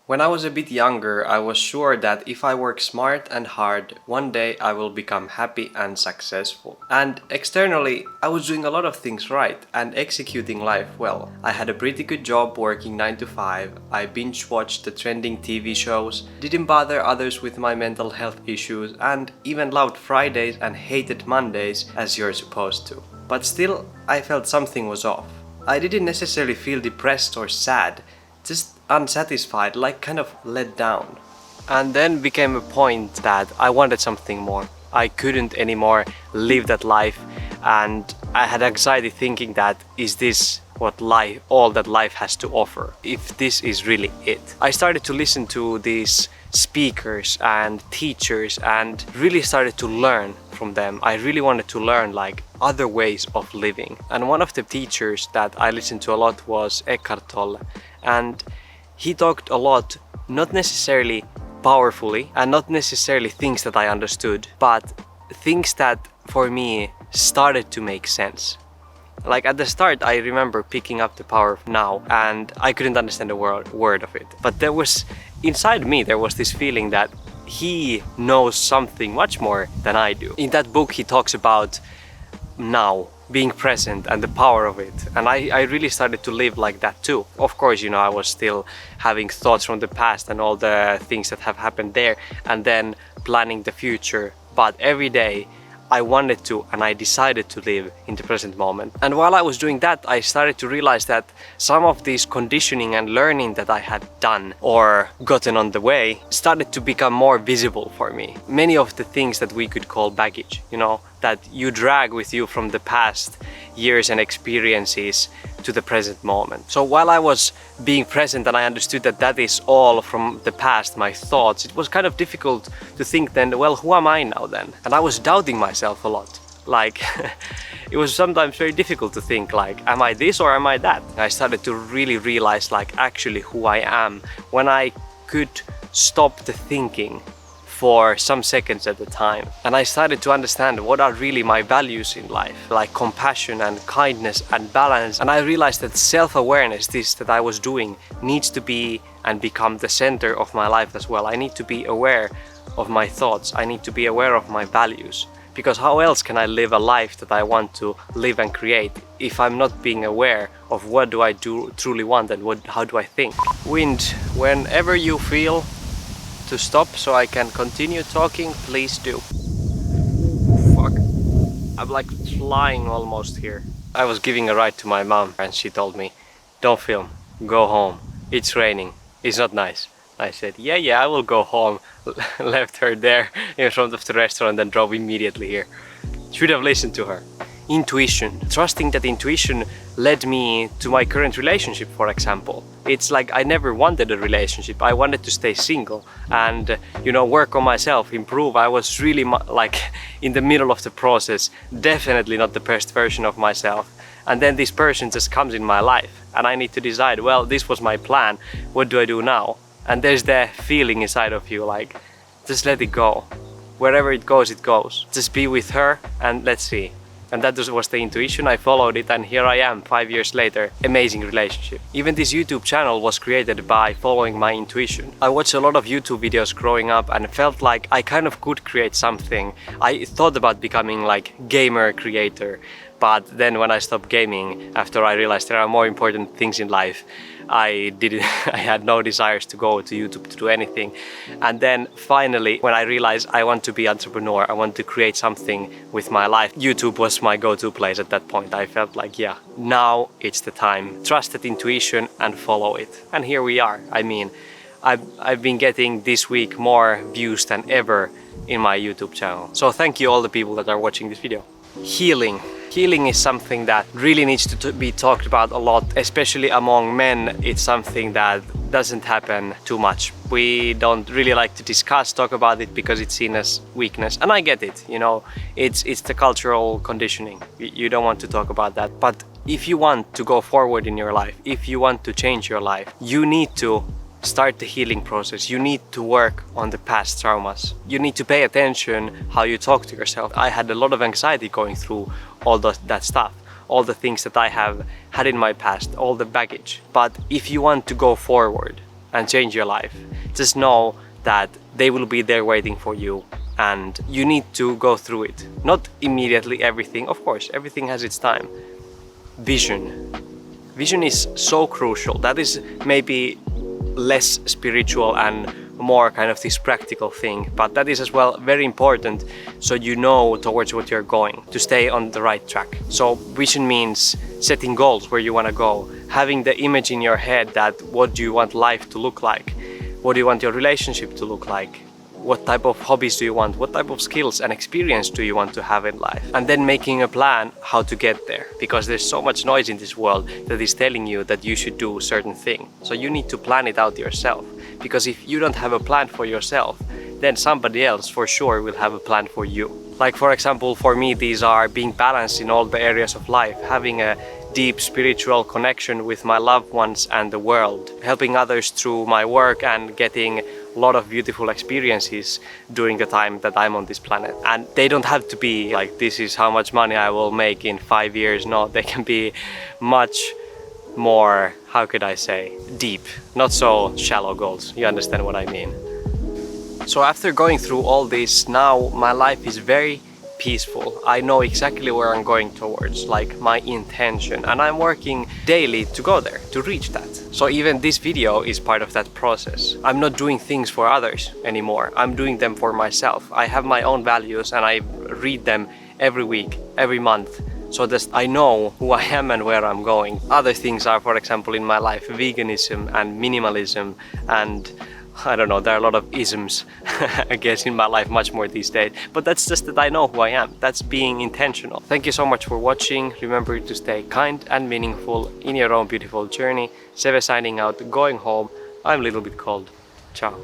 When I was a bit younger, I was sure that if I work smart and hard, one day I will become happy and successful. And externally, I was doing a lot of things right and executing life well. I had a pretty good job working 9 to 5, I binge watched the trending TV shows, didn't bother others with my mental health issues, and even loved Fridays and hated Mondays as you're supposed to. But still, I felt something was off. I didn't necessarily feel depressed or sad, just unsatisfied, like kind of let down. And then became a point that I wanted something more. I couldn't anymore live that life, and I had anxiety thinking that is this what life, all that life has to offer, if this is really it. I started to listen to these speakers and teachers and really started to learn from them. I really wanted to learn like other ways of living. And one of the teachers that I listened to a lot was Eckhart Tolle, and he talked a lot, not necessarily powerfully and not necessarily things that I understood, but things that for me started to make sense. Like at the start, I remember picking up The Power of Now and I couldn't understand a word of it. But there was, inside me, there was this feeling that he knows something much more than I do. In that book, he talks about now, being present and the power of it, and I really started to live like that too. Of course, you know, I was still having thoughts from the past and all the things that have happened there, and then planning the future, but every day I wanted to and I decided to live in the present moment. And while I was doing that, I started to realize that some of this conditioning and learning that I had done or gotten on the way started to become more visible for me. Many of the things that we could call baggage, you know, that you drag with you from the past years and experiences to the present moment. So while I was being present and I understood that that is all from the past, my thoughts, it was kind of difficult to think then, well, who am I now then? And I was doubting myself a lot. Like, it was sometimes very difficult to think like, am I this or am I that? I started to really realize like actually who I am when I could stop the thinking for some seconds at a time. And I started to understand what are really my values in life, like compassion and kindness and balance. And I realized that self-awareness, this that I was doing, needs to be and become the center of my life as well. I need to be aware of my thoughts. I need to be aware of my values. Because how else can I live a life that I want to live and create if I'm not being aware of what do I truly want and how do I think? Wind, whenever you feel to stop so I can continue talking, please do. Fuck. I'm like flying almost here. I was giving a ride to my mom and she told me, don't film, go home. It's raining, it's not nice. I said, yeah, I will go home. Left her there in front of the restaurant and drove immediately here. Should have listened to her. Intuition. Trusting that intuition led me to my current relationship, for example. It's like I never wanted a relationship. I wanted to stay single and, you know, work on myself, improve. I was really like in the middle of the process, definitely not the best version of myself. And then this person just comes in my life and I need to decide, well, this was my plan. What do I do now? And there's the feeling inside of you like, just let it go. Wherever it goes, it goes. Just be with her and let's see. And that was the intuition. I followed it and here I am 5 years later. Amazing relationship. Even this YouTube channel was created by following my intuition. I watched a lot of YouTube videos growing up and felt like I kind of could create something. I thought about becoming like gamer creator, but then when I stopped gaming, after I realized there are more important things in life, I had no desires to go to YouTube to do anything. And then finally, when I realized I want to be entrepreneur, I want to create something with my life, YouTube was my go-to place at that point. I felt like, yeah, now it's the time. Trust that intuition and follow it. And here we are. I mean, I've been getting this week more views than ever in my YouTube channel. So thank you all the people that are watching this video. Healing. Healing is something that really needs to be talked about a lot, especially among men. It's something that doesn't happen too much. We don't really like to talk about it because it's seen as weakness. And I get it, you know, it's the cultural conditioning. You don't want to talk about that. But if you want to go forward in your life, if you want to change your life, you need to start the healing process. You need to work on the past traumas. You need to pay attention how you talk to yourself. I had a lot of anxiety going through all that stuff, all the things that I have had in my past, all the baggage. But if you want to go forward and change your life, just know that they will be there waiting for you, and you need to go through it. Not immediately everything, of course, everything has its time. Vision. Vision is so crucial. That is maybe less spiritual and more kind of this practical thing, but that is as well very important, so you know towards what you're going, to stay on the right track. So vision means setting goals where you want to go, having the image in your head that what do you want life to look like, what do you want your relationship to look like, what type of hobbies do you want, what type of skills and experience do you want to have in life, and then making a plan how to get there, because there's so much noise in this world that is telling you that you should do a certain thing. So you need to plan it out yourself, because if you don't have a plan for yourself, then somebody else for sure will have a plan for you. Like for example, for me, these are being balanced in all the areas of life, having a deep spiritual connection with my loved ones and the world, helping others through my work and getting a lot of beautiful experiences during the time that I'm on this planet. And they don't have to be like, this is how much money I will make in 5 years. No, they can be much more, how could I say, deep, not so shallow goals. You understand what I mean? So after going through all this, now my life is very peaceful. I know exactly where I'm going towards, like my intention, and I'm working daily to go there, to reach that. So even this video is part of that process. I'm not doing things for others anymore. I'm doing them for myself. I have my own values and I read them every week, every month, so that I know who I am and where I'm going. Other things are, for example, in my life, veganism and minimalism, and I don't know, there are a lot of isms, I guess, in my life much more these days. But that's just that I know who I am. That's being intentional. Thank you so much for watching. Remember to stay kind and meaningful in your own beautiful journey. Seve signing out, going home. I'm a little bit cold. Ciao.